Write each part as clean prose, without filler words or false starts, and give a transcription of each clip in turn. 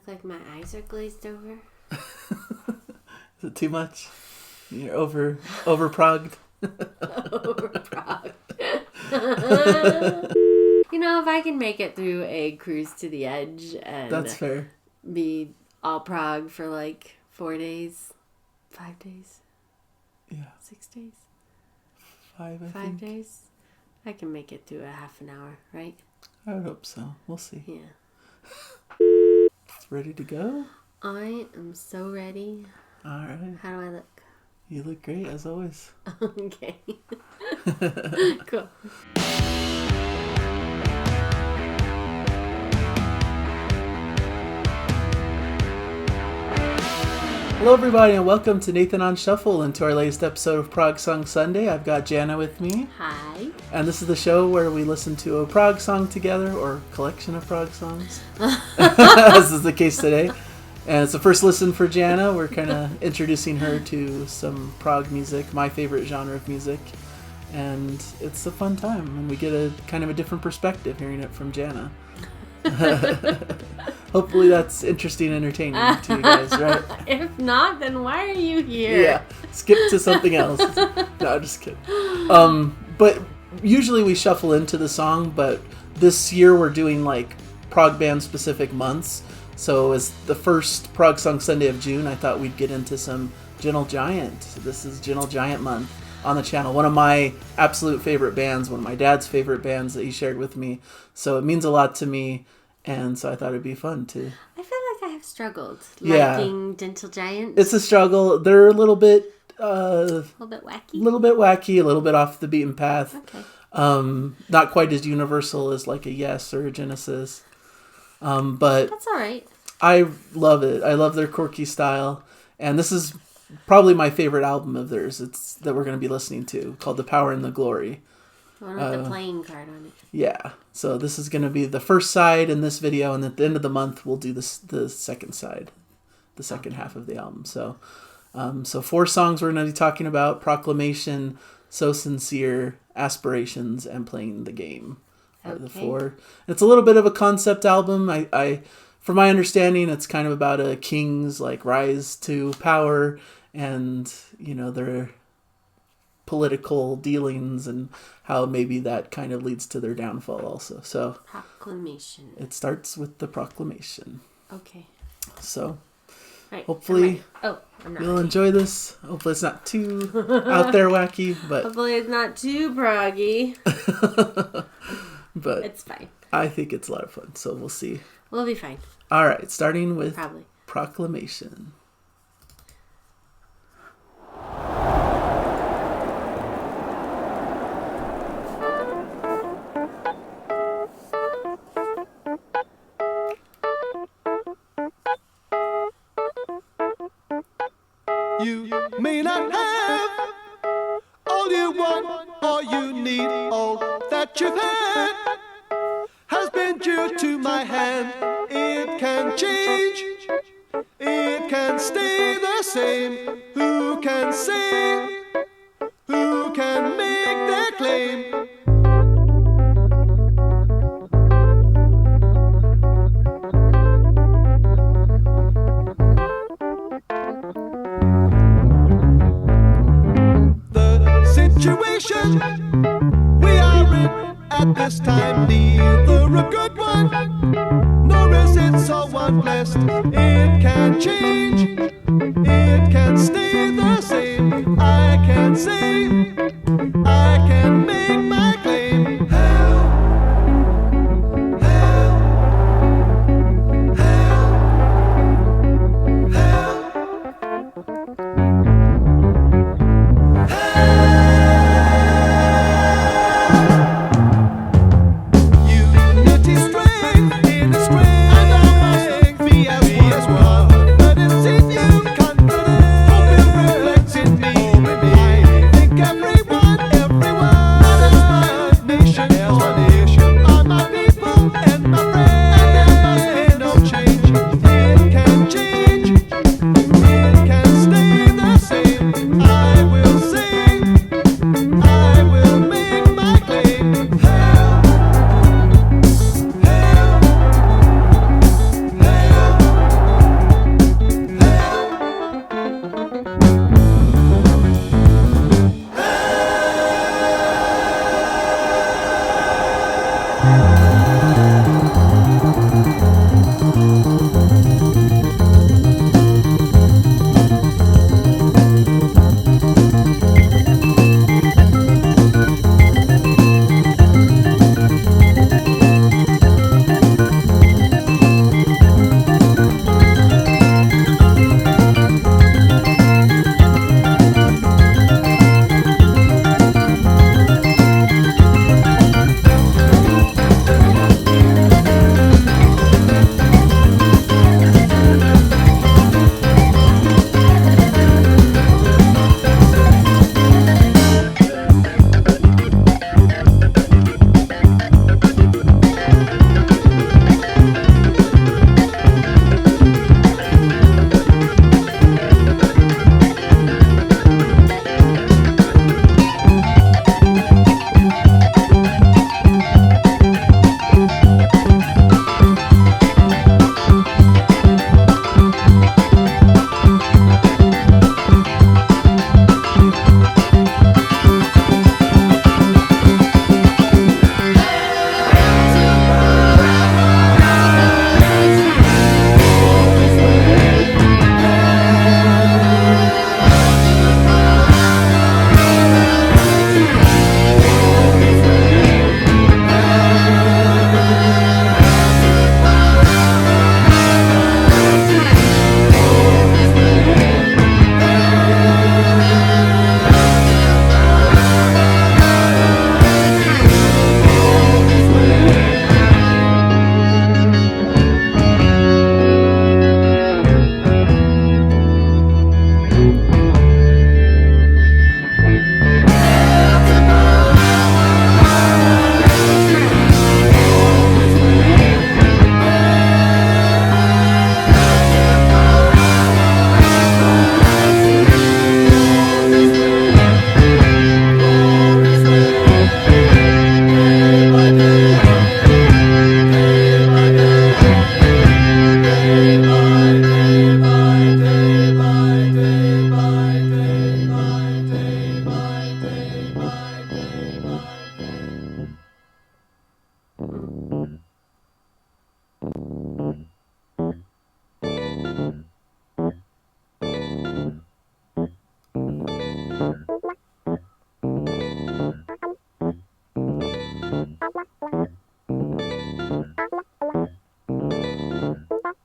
look like my eyes are glazed over? Is it too much? You're over-progged? Over-progged. If I can make it through a cruise to the edge and that's fair. Be all Prague for 4 days, 5 days, 6 days, 5 days, I can make it through a half an hour, right? I would hope so. We'll see. Yeah. Ready to go? I am so ready. All right. How do I look? You look great, as always. Okay. Cool. Hello, everybody, and welcome to Nathan on Shuffle and to our latest episode of Prog Song Sunday. I've got Jana with me. Hi. And this is the show where we listen to a prog song together, or collection of prog songs, as is the case today. And it's the first listen for Jana. We're kind of introducing her to some prog music, my favorite genre of music. And it's a fun time, and we get a kind of a different perspective hearing it from Jana. Hopefully that's interesting and entertaining to you guys, right? If not, then why are you here? Yeah, skip to something else. No, just kidding. But usually we shuffle into the song, but this year we're doing prog band specific months. So as the first Prog Song Sunday of June, I thought we'd get into some Gentle Giant. This is Gentle Giant month on the channel. One of my absolute favorite bands, one of my dad's favorite bands that he shared with me. So it means a lot to me, and so I thought it'd be fun too. I feel like I have struggled liking Gentle Giant. It's a struggle. They're a little bit a little bit wacky, a little bit off the beaten path. Okay. Not quite as universal as a Yes or a Genesis. But that's all right. I love it. I love their quirky style, and this is probably my favorite album of theirs. It's that we're going to be listening to, called "The Power and the Glory." One with the playing card on it. Yeah. So this is going to be the first side in this video, and at the end of the month we'll do the second side, the second half of the album. So, 4 songs we're going to be talking about: Proclamation, So Sincere, Aspirations, and Playing the Game. Are the 4. It's a little bit of a concept album. I from my understanding, it's kind of about a king's rise to power and their political dealings and how maybe that kind of leads to their downfall also. So Proclamation. It starts with the proclamation. Okay. So right, hopefully you'll enjoy this. Hopefully it's not too out there wacky, but hopefully it's not too proggy. But it's fine. I think it's a lot of fun, so we'll see. We'll be fine. All right, starting with Probably. Proclamation. You may not have all you want, all you need, all that you've had has been due to my hand. It can change, it can stay the same. Who can say, who can make their claim? The situation we are in at this time, neither a good one, nor is it so blessed. It can change, it can stay the same. I can say, I can make my claim. Help, help, help, help. Unity, strength, in the strength, and I be as one. But it's in you, confidence, hope it reflects in me. I think I'm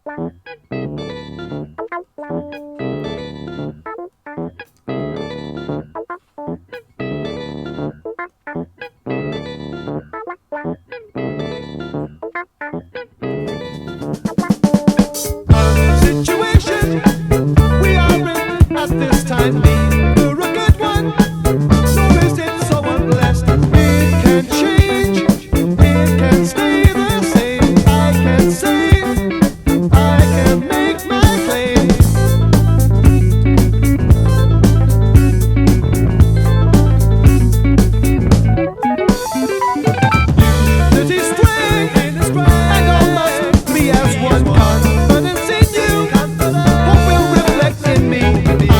Situation we are in at this time neither a good one, nor is it so unblessed. It can change, it can stay the same. I can say, I can make my claim. Unity strength, and all must be as one. Confidence in you, hope will reflect in me. I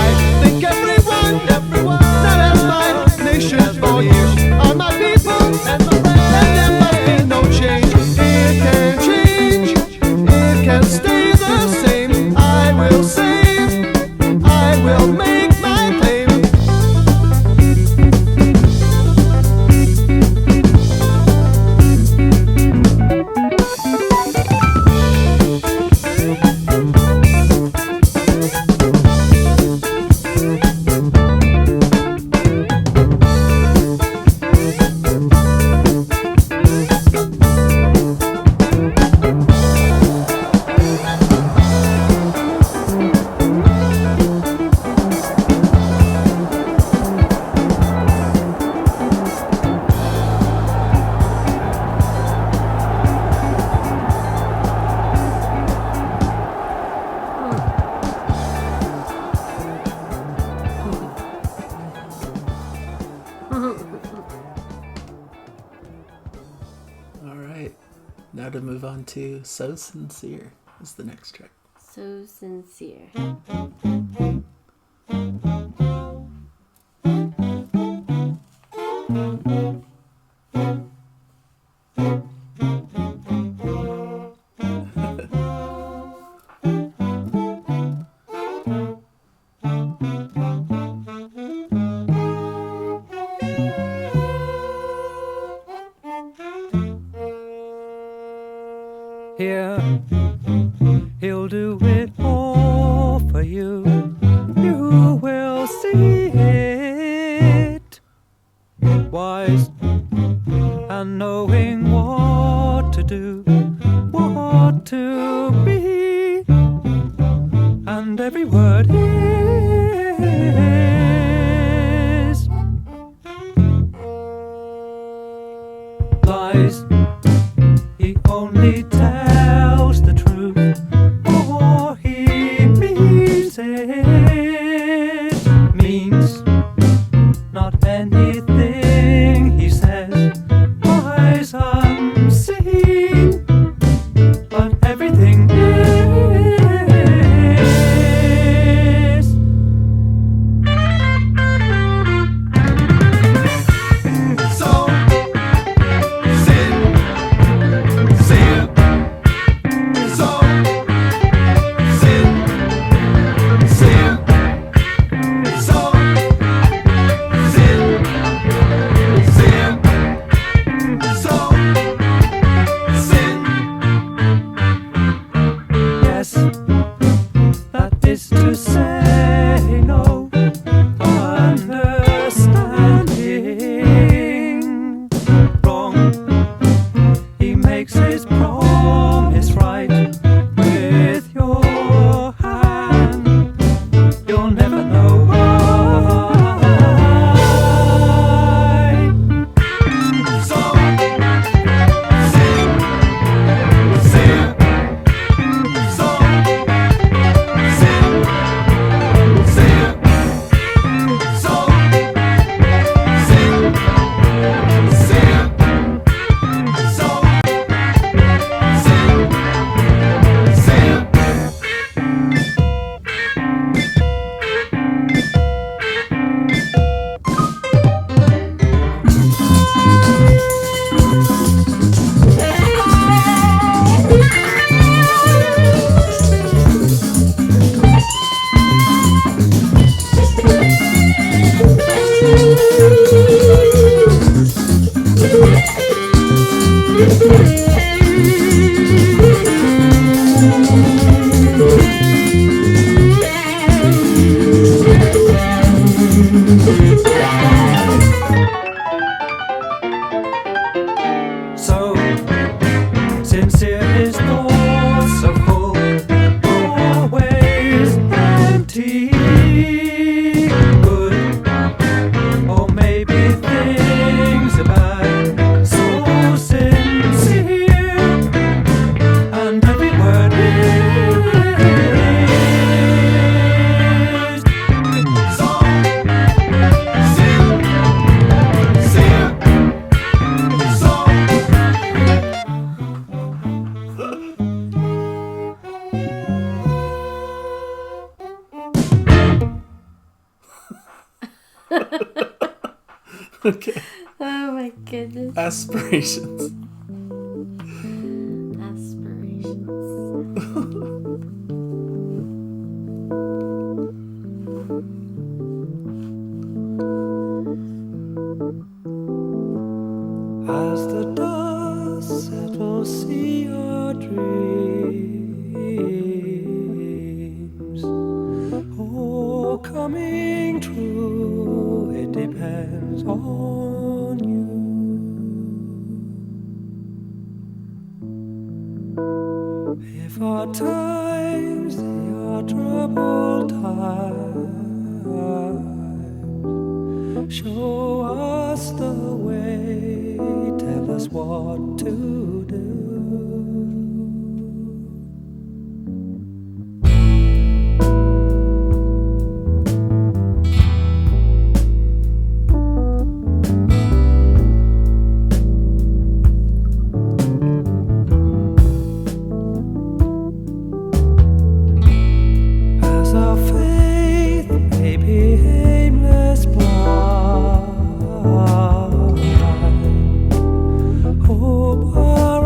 think everyone, not as my nation, for you are my people, and there must be no change. It can change, it can stay the same. I will say, I will make my claim. All right. Now to move on to So Sincere is the next track. So sincere. Here, he'll do it all for you. You will see it. Wise and knowing what to do, what to be, and every word is lies. He only tells the truth, or he means it. Means not anything he says, eyes unseen, but everything is. Okay. Oh my goodness. Aspirations. Aspirations. As the dust settles, see your dreams. Oh, coming true, it depends on you. If our times, they are troubled times, show us the way, tell us what to do. As our faith may be aimless blind, hope our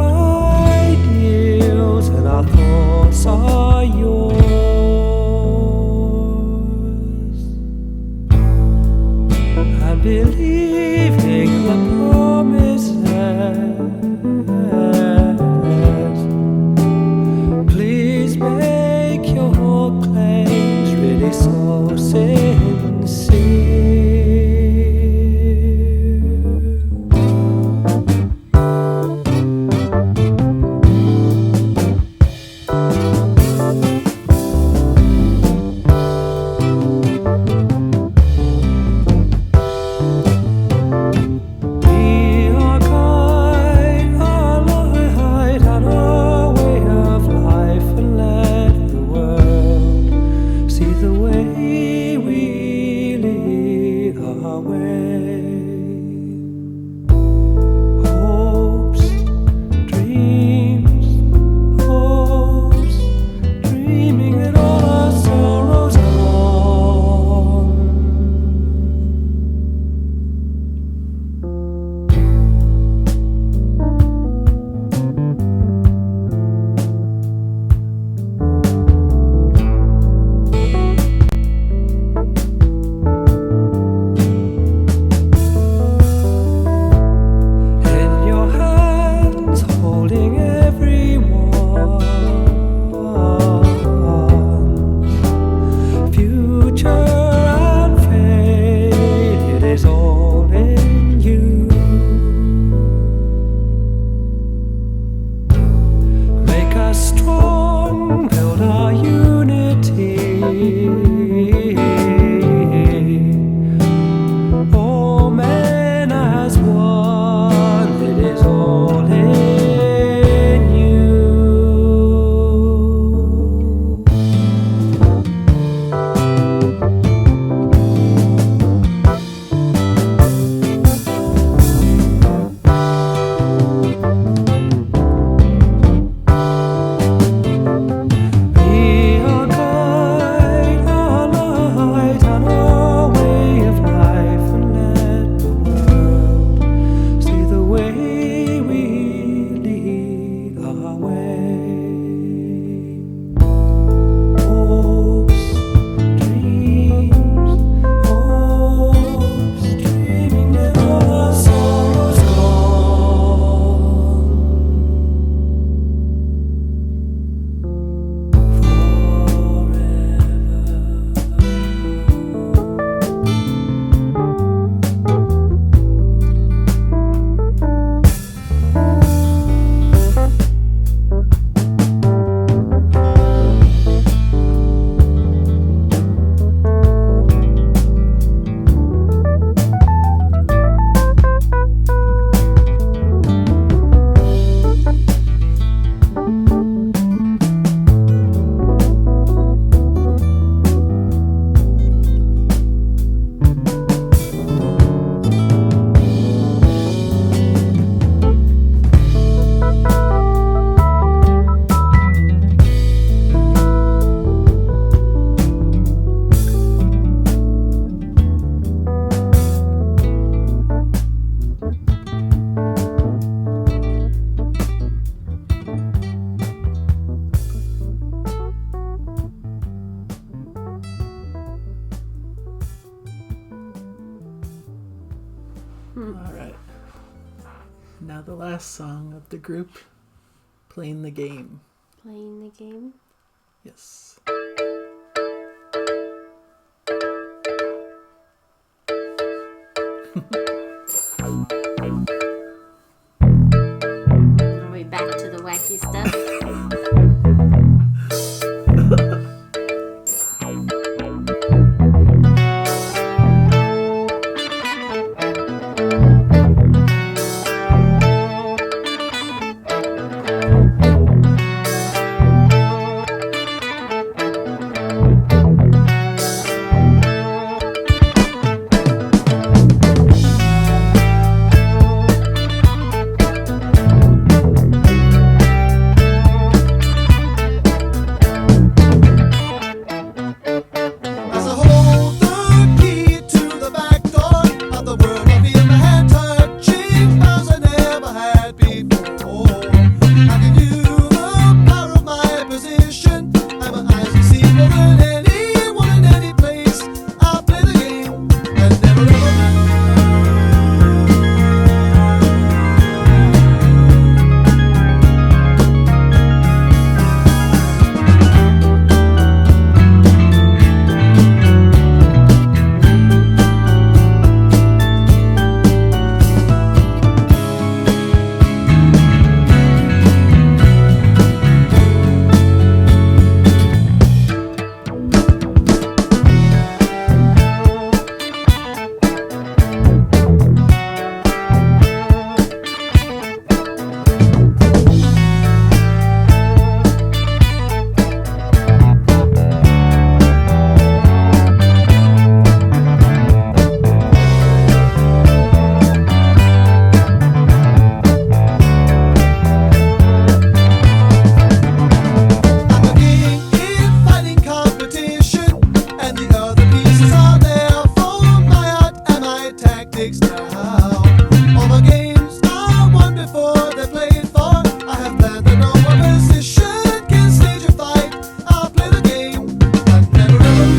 now the last song of the group, Playing the Game. Playing the game? Yes. Are we back to the wacky stuff? As I hold the key to the back door of the world, I feel my hand touching powers I never had before. I can feel the power of my position, and my eyes can see more than anyone in any place. I'll play the game and never ever I'm a king in fighting competition, and the other pieces are there for my art and my tactics now. All my games are won before they're played for. I have planned that no opposition can stage a fight. I'll play the game and never ever.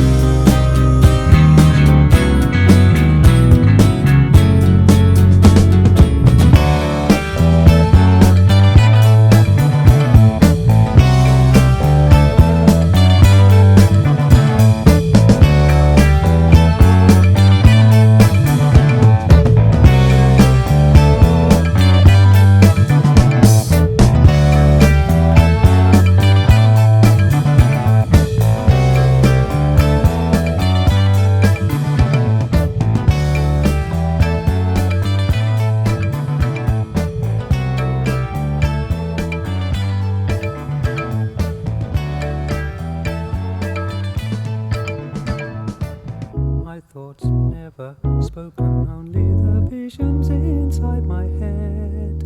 My thoughts never spoken, only the visions inside my head.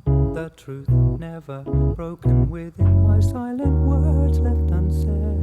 The truth never broken within my silent words left unsaid.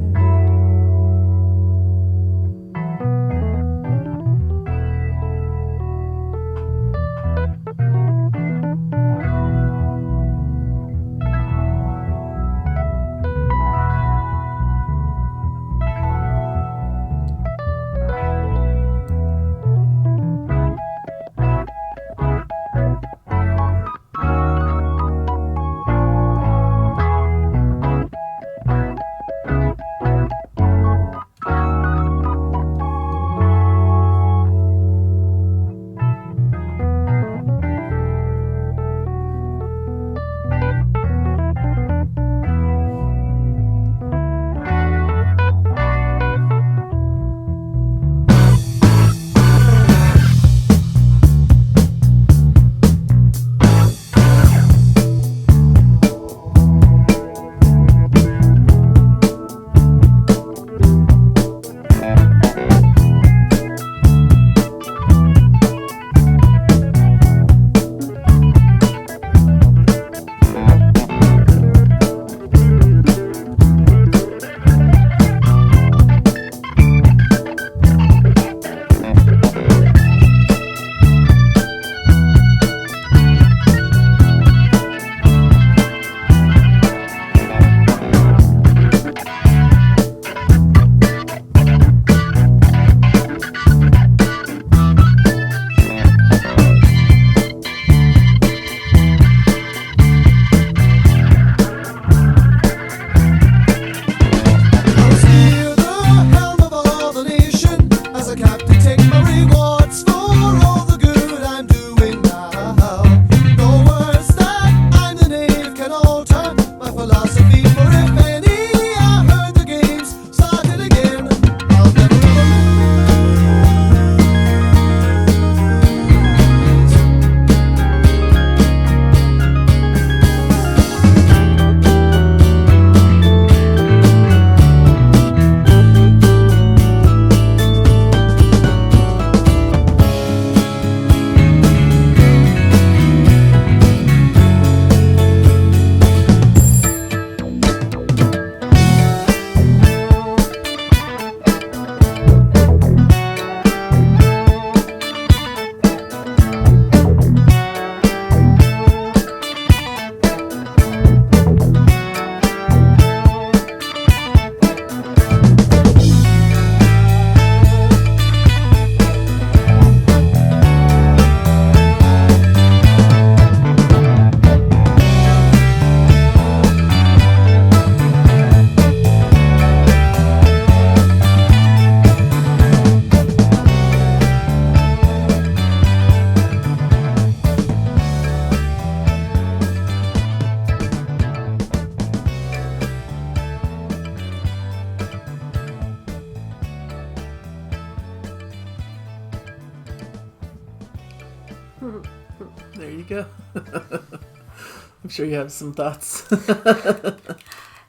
There you go. I'm sure you have some thoughts.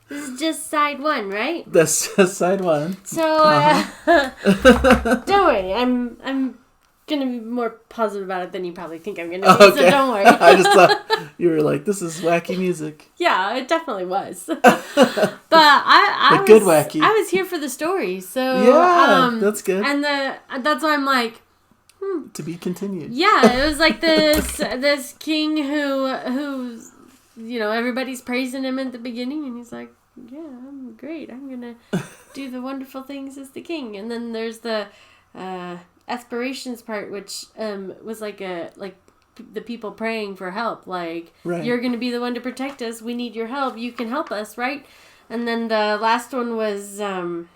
This is just side one, right? That's just side one. So, don't worry. I'm gonna be more positive about it than you probably think I'm gonna be. Okay. So don't worry. I just thought you were like, this is wacky music. Yeah, it definitely was. But I was good wacky. I was here for the story, so yeah, that's good. And that's why I'm like, to be continued. Yeah, it was like this king who everybody's praising him at the beginning, and he's like, yeah, I'm great. I'm gonna do the wonderful things as the king. And then there's the aspirations part, which was like the people praying for help, like, right. You're gonna be the one to protect us. We need your help. You can help us, right? And then the last one was the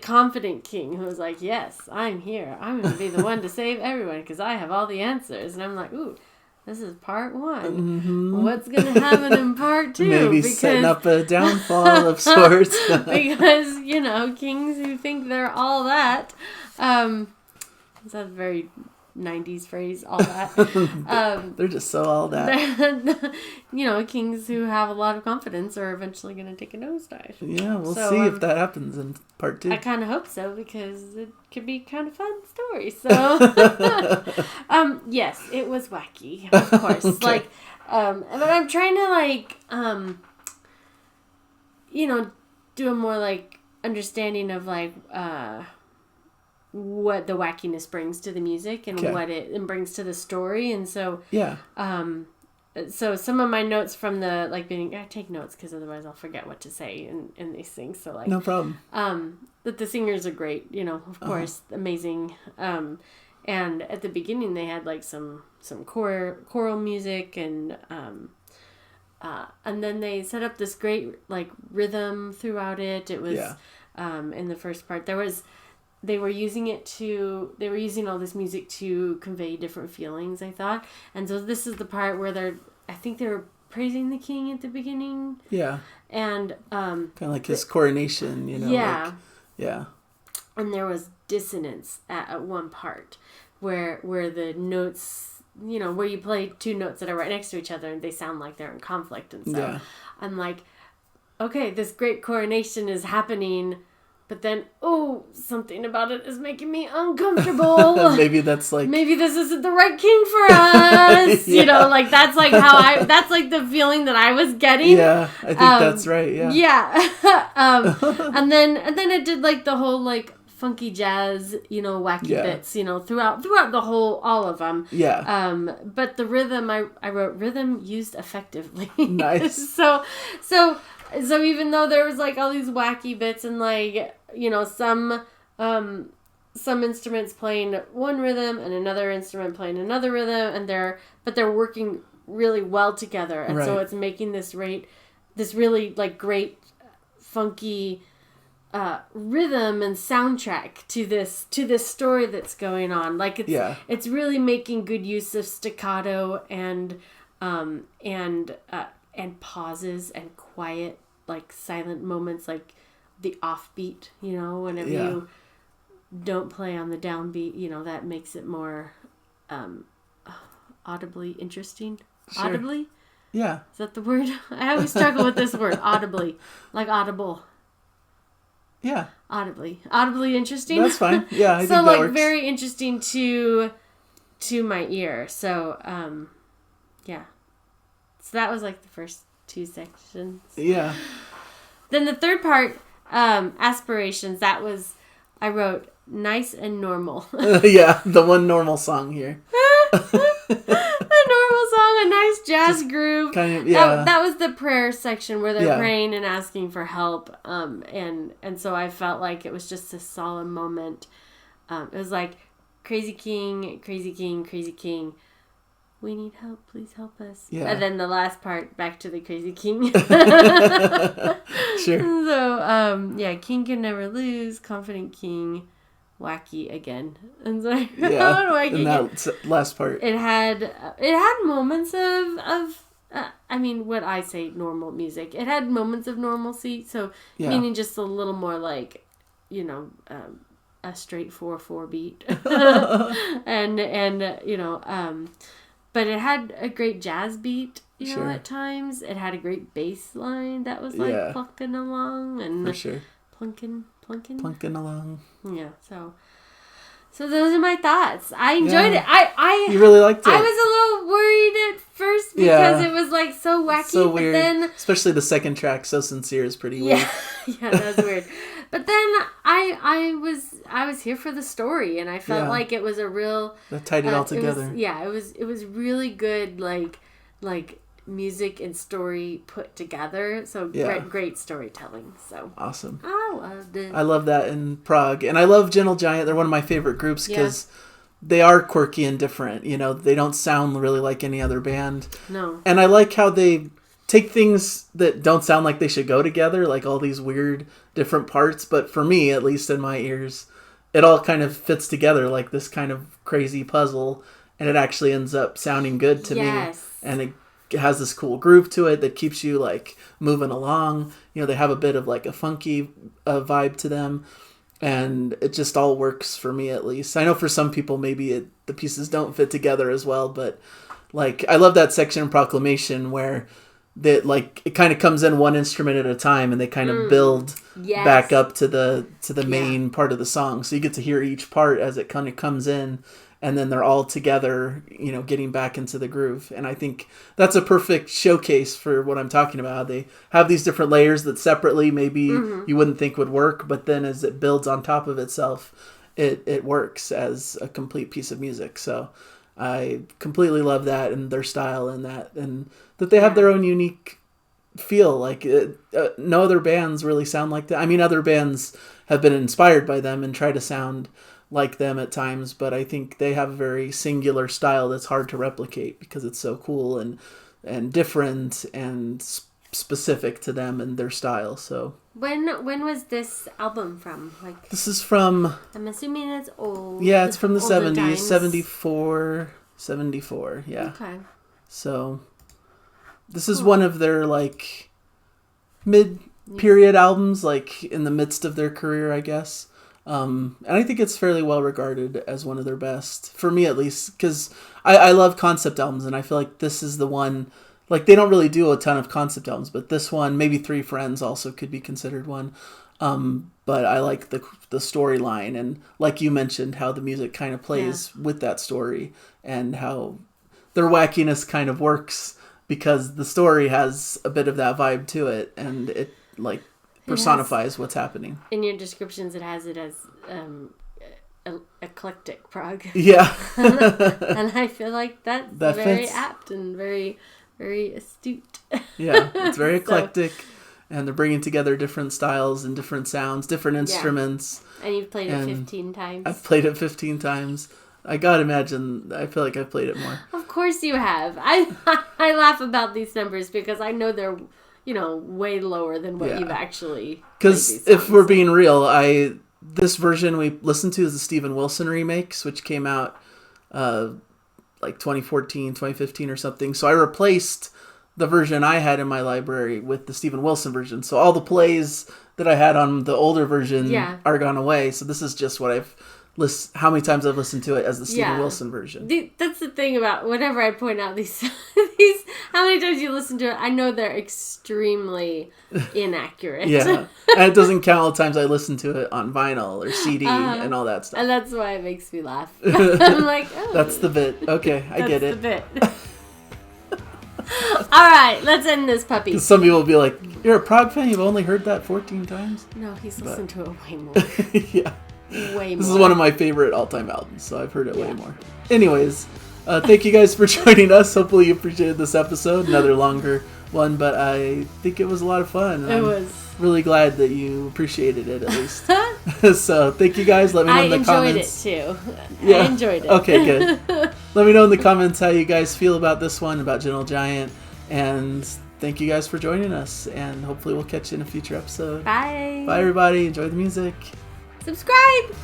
confident king, who was like, yes, I'm here. I'm gonna be the one to save everyone because I have all the answers. And I'm like, ooh. This is part one. Mm-hmm. What's going to happen in part two? Maybe setting up a downfall of sorts. Because, kings who think they're all that. Is that a very 90s phrase, all that? They're just so all that. Kings who have a lot of confidence are eventually going to take a nosedive. Yeah, we'll see if that happens in part two. I kind of hope so, because it could be kind of fun story. So, yes, it was wacky, of course. Okay. But I'm trying to do a more understanding of what the wackiness brings to the music and what it brings to the story. And so, so some of my notes from the, I take notes because otherwise I'll forget what to say in these things. So no problem. That the singers are great, of course, amazing. And at the beginning they had some choral music and then they set up this great rhythm throughout it. It was, in the first part they were using all this music to convey different feelings, I thought. And so this is the part where I think they were praising the king at the beginning. Yeah. And kind of like his coronation, Yeah. Yeah. And there was dissonance at one part where the notes, where you play two notes that are right next to each other and they sound like they're in conflict. And so I'm like, okay, this great coronation is happening, but then, something about it is making me uncomfortable. Maybe that's maybe this isn't the right king for us. That's that's the feeling that I was getting. Yeah, I think that's right. Yeah. Yeah. And then it did the whole funky jazz, wacky bits, throughout the whole, all of them. Yeah. But the rhythm, I wrote rhythm used effectively. Nice. So even though there was all these wacky bits and some instruments playing one rhythm and another instrument playing another rhythm, and they're working really well together, and so it's making this really great funky rhythm and soundtrack to this story that's going on. It's really making good use of staccato and pauses and quiet silent moments, the offbeat, whenever you don't play on the downbeat, that makes it more audibly interesting. Sure. Audibly? Yeah. Is that the word? I always struggle with this word, audibly. Audible. Yeah. Audibly interesting. That's fine. Yeah, I think that works. Very interesting to my ear. So, yeah. So that was the first two sections. Yeah. Then the third part, aspirations, I wrote nice and normal. Yeah, the one normal song here. A normal song, a nice jazz groove. Kind of, yeah. That was the prayer section where they're praying and asking for help. And so I felt like it was just a solemn moment. It was crazy king, crazy king, crazy king. We need help. Please help us. Yeah. And then the last part, back to the crazy king. Sure. So, king can never lose. Confident king. Wacky again. And so wacky. And that last part. It had moments of what I say normal music. It had moments of normalcy. So, meaning just a little more a straight 4/4 beat, and but it had a great jazz beat. Sure. At times it had a great bass line that was like plucking along and for sure, plunking along. Yeah, so those are my thoughts. I enjoyed it. I You really liked it. I was a little worried at first because it was like so wacky, so weird. But then especially the second track, "So Sincere," is pretty weird. Yeah, that was weird. But then I was here for the story, and I felt like it was a real that tied it all together. It was really good, like music and story put together. So great storytelling. So awesome. I loved it. I love that in Prog, and I love Gentle Giant. They're one of my favorite groups because they are quirky and different. They don't sound really like any other band. No. And I like how they take things that don't sound like they should go together, like all these weird different parts. But for me, at least in my ears, it all kind of fits together like this kind of crazy puzzle, and it actually ends up sounding good to me. And it has this cool groove to it that keeps you like moving along. They have a bit of like a funky vibe to them, and it just all works for me, at least. I know for some people maybe the pieces don't fit together as well, but like I love that section in Proclamation where that like it kind of comes in one instrument at a time, and they kind of build back up to the main part of the song, so you get to hear each part as it kind of comes in. And then they're all together, getting back into the groove. And I think that's a perfect showcase for what I'm talking about. They have these different layers that separately maybe you wouldn't think would work, but then as it builds on top of itself, it works as a complete piece of music. So I completely love that and their style and that they have their own unique feel. Like no other bands really sound like that. I mean, other bands have been inspired by them and try to sound like them at times, but I think they have a very singular style that's hard to replicate because it's so cool and different and specific to them and their style. So when was this album from? Like, this is from, I'm assuming it's old. Yeah, it's from the 70s, times. 74. Yeah. Okay. So this is one of their like mid-period albums, like in the midst of their career, I guess. And I think it's fairly well regarded as one of their best, for me at least, because I love concept albums, and I feel like this is the one, like they don't really do a ton of concept albums, but this one, maybe Three Friends also could be considered one. But I like the storyline, and like you mentioned, how the music kind of plays with that story, and how their wackiness kind of works because the story has a bit of that vibe to it, and it like personifies what's happening. In your descriptions, it has it as eclectic prog. Yeah. And I feel like that's that very fits. apt and very, very astute. Yeah, it's very eclectic, and they're bringing together different styles and different sounds, different instruments. And you've played it 15 times. I've played it 15 times. I gotta imagine, I feel like I've played it more. Of course you have. I laugh about these numbers because I know they're way lower than what you've actually. Because if we're being real, this version we listened to is the Steven Wilson remix, which came out like 2014, 2015 or something. So I replaced the version I had in my library with the Steven Wilson version. So all the plays that I had on the older version are gone away. So this is just what how many times I've listened to it as the Steven Wilson version. That's the thing about whenever I point out these how many times you listen to it, I know they're extremely inaccurate. Yeah. And it doesn't count all the times I listen to it on vinyl or CD and all that stuff. And that's why it makes me laugh. I'm like, oh. That's the bit. Okay, I get it. That's the bit. All right, let's end this puppy. Some people will be like, you're a Prog fan? You've only heard that 14 times? No, he's listened to it way more. Yeah. Way more. This is one of my favorite all-time albums, so I've heard it way more. Anyways, thank you guys for joining us. Hopefully you appreciated this episode. Another longer one, but I think it was a lot of fun. It was. Really glad that you appreciated it, at least. So thank you guys. Let me know in the comments. I enjoyed it, too. Yeah. I enjoyed it. Okay, good. Let me know in the comments how you guys feel about this one, about Gentle Giant. And thank you guys for joining us. And hopefully we'll catch you in a future episode. Bye. Bye, everybody. Enjoy the music. Subscribe.